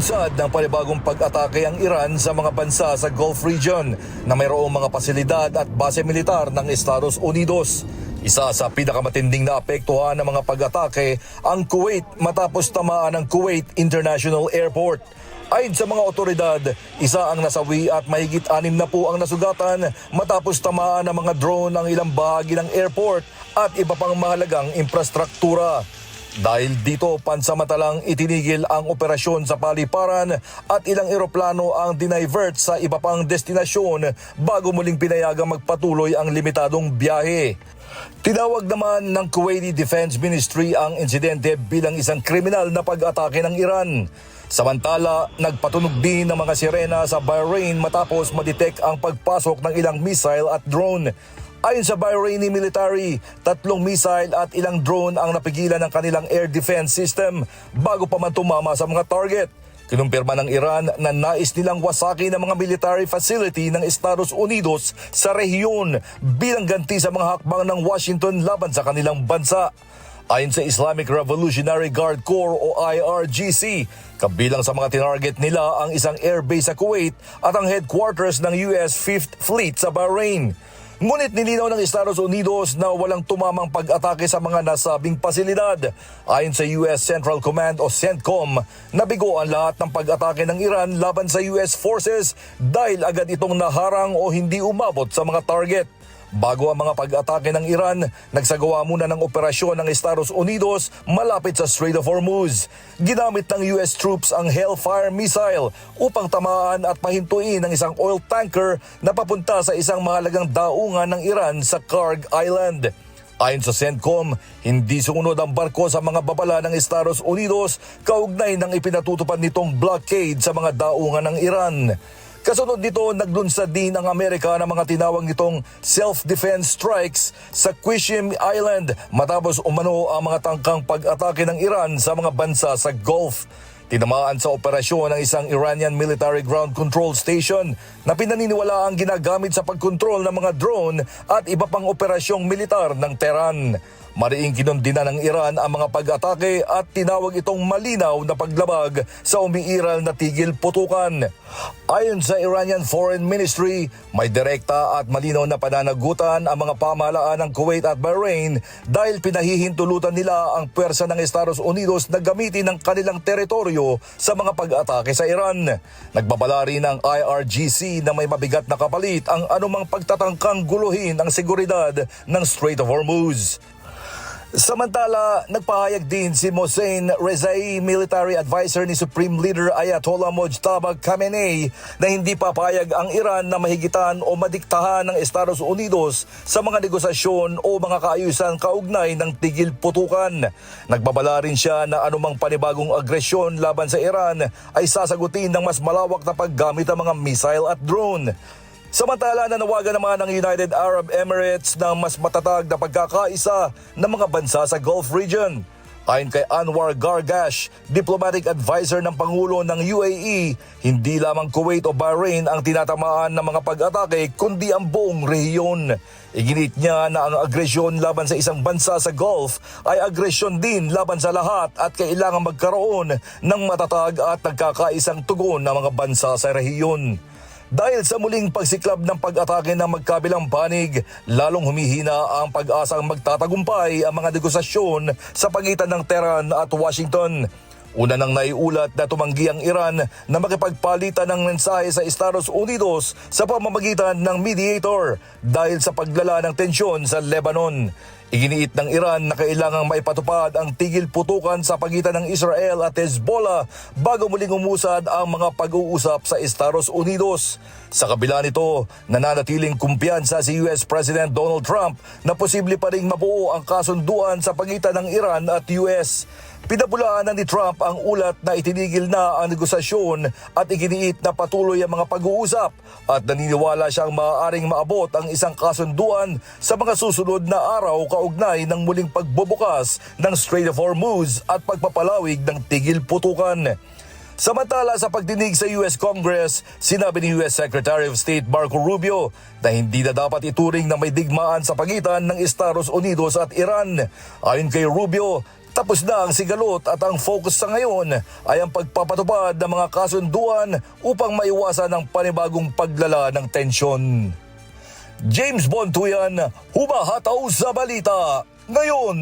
Naglunsad ng panibagong pag-atake ang Iran sa mga bansa sa Gulf region na mayroong mga pasilidad at base militar ng Estados Unidos. Isa sa pinakamatinding naapektuhan ng mga pag-atake ang Kuwait matapos tamaan ng Kuwait International Airport. Ayon sa mga otoridad, isa ang nasawi at mahigit 6 na po ang nasugatan matapos tamaan ng mga drone ang ilang bahagi ng airport at iba pang mahalagang infrastruktura. Dahil dito, pansamantalang itinigil ang operasyon sa paliparan at ilang eroplano ang dinivert sa iba pang destinasyon bago muling pinayagang magpatuloy ang limitadong biyahe. Tinawag naman ng Kuwaiti Defense Ministry ang insidente bilang isang kriminal na pag-atake ng Iran. Samantala, nagpatunog din ng mga sirena sa Bahrain matapos madetect ang pagpasok ng ilang missile at drone. Ayon sa Bahraini military, 3 missile at ilang drone ang napigilan ng kanilang air defense system bago pa man tumama sa mga target. Kinumpirma ng Iran na nais nilang wasaki ng mga military facility ng Estados Unidos sa rehiyon bilang ganti sa mga hakbang ng Washington laban sa kanilang bansa. Ayon sa Islamic Revolutionary Guard Corps o IRGC, kabilang sa mga tinarget nila ang isang airbase sa Kuwait at ang headquarters ng US 5th Fleet sa Bahrain. Ngunit nilinaw ng Estados Unidos na walang tumamang pag-atake sa mga nasabing pasilidad. Ayon sa US Central Command o CENTCOM, nabigo ang lahat ng pag-atake ng Iran laban sa US forces dahil agad itong naharang o hindi umabot sa mga target. Bago ang mga pag-atake ng Iran, nagsagawa muna ng operasyon ng Estados Unidos malapit sa Strait of Hormuz. Ginamit ng US troops ang Hellfire missile upang tamaan at pahintuin ang isang oil tanker na papunta sa isang mahalagang daungan ng Iran sa Karg Island. Ayon sa CENTCOM, hindi sumunod ang barko sa mga babala ng Estados Unidos kaugnay ng ipinatutupad nitong blockade sa mga daungan ng Iran. Kasunod nito, naglunsad din ang Amerika ng mga tinawag nitong self-defense strikes sa Qasem Island matapos umano ang mga tangkang pag-atake ng Iran sa mga bansa sa Gulf. Tinamaan sa operasyon ng isang Iranian military ground control station na pinaniniwala ang ginagamit sa pagkontrol ng mga drone at iba pang operasyong militar ng Tehran. Mariing kinondina ng Iran ang mga pag-atake at tinawag itong malinaw na paglabag sa umiiral na tigil putukan. Ayon sa Iranian Foreign Ministry, may direkta at malinaw na pananagutan ang mga pamahalaan ng Kuwait at Bahrain dahil pinahihintulutan nila ang pwersa ng Estados Unidos na gamitin ang kanilang teritoryo sa mga pag-atake sa Iran. Nagbabala rin ang IRGC na may mabigat na kapalit ang anumang pagtatangkang guluhin ang seguridad ng Strait of Hormuz. Samantala, nagpahayag din si Mohsen Rezai, military advisor ni Supreme Leader Ayatollah Mojtaba Khamenei, na hindi papayag ang Iran na mahigitan o madiktahan ng Estados Unidos sa mga negosasyon o mga kaayusan kaugnay ng tigil putukan. Nagbabala rin siya na anumang panibagong agresyon laban sa Iran ay sasagutin ng mas malawak na paggamit ng mga missile at drone. Samantala, nanawagan naman ng United Arab Emirates ng mas matatag na pagkakaisa ng mga bansa sa Gulf region. Ayon kay Anwar Gargash, diplomatic advisor ng Pangulo ng UAE, hindi lamang Kuwait o Bahrain ang tinatamaan ng mga pag-atake kundi ang buong rehiyon. Iginit niya na ang agresyon laban sa isang bansa sa Gulf ay agresyon din laban sa lahat at kailangan magkaroon ng matatag at nagkakaisang tugon ng mga bansa sa rehiyon. Dahil sa muling pagsiklab ng pag-atake ng magkabilang panig, lalong humihina ang pag-asang magtatagumpay ang mga negosasyon sa pagitan ng Tehran at Washington. Una nang naiulat na tumanggi ang Iran na makipagpalitan ng mensahe sa Estados Unidos sa pamamagitan ng mediator dahil sa paglala ng tensyon sa Lebanon. Iginiit ng Iran na kailangang maipatupad ang tigil putukan sa pagitan ng Israel at Hezbollah bago muling umusad ang mga pag-uusap sa Estados Unidos. Sa kabila nito, nananatiling kumpiyansa si US President Donald Trump na posible pa ring mabuo ang kasunduan sa pagitan ng Iran at US. Pinabulaanan ni Trump ang ulat na itinigil na ang negosasyon at iginiit na patuloy ang mga pag-uusap at naniniwala siyang maaaring maabot ang isang kasunduan sa mga susunod na araw kaugnay ng muling pagbubukas ng Strait of Hormuz at pagpapalawig ng tigil putukan. Samantala, sa pagdinig sa US Congress, sinabi ni US Secretary of State Marco Rubio na hindi na dapat ituring na may digmaan sa pagitan ng Estados Unidos at Iran. Ayon kay Rubio, Tapos na ang sigalot at ang focus sa ngayon ay ang pagpapatupad ng mga kasunduan upang maiwasan ang panibagong paglala ng tensyon. James Bontuyan, humahataw sa balita ngayon.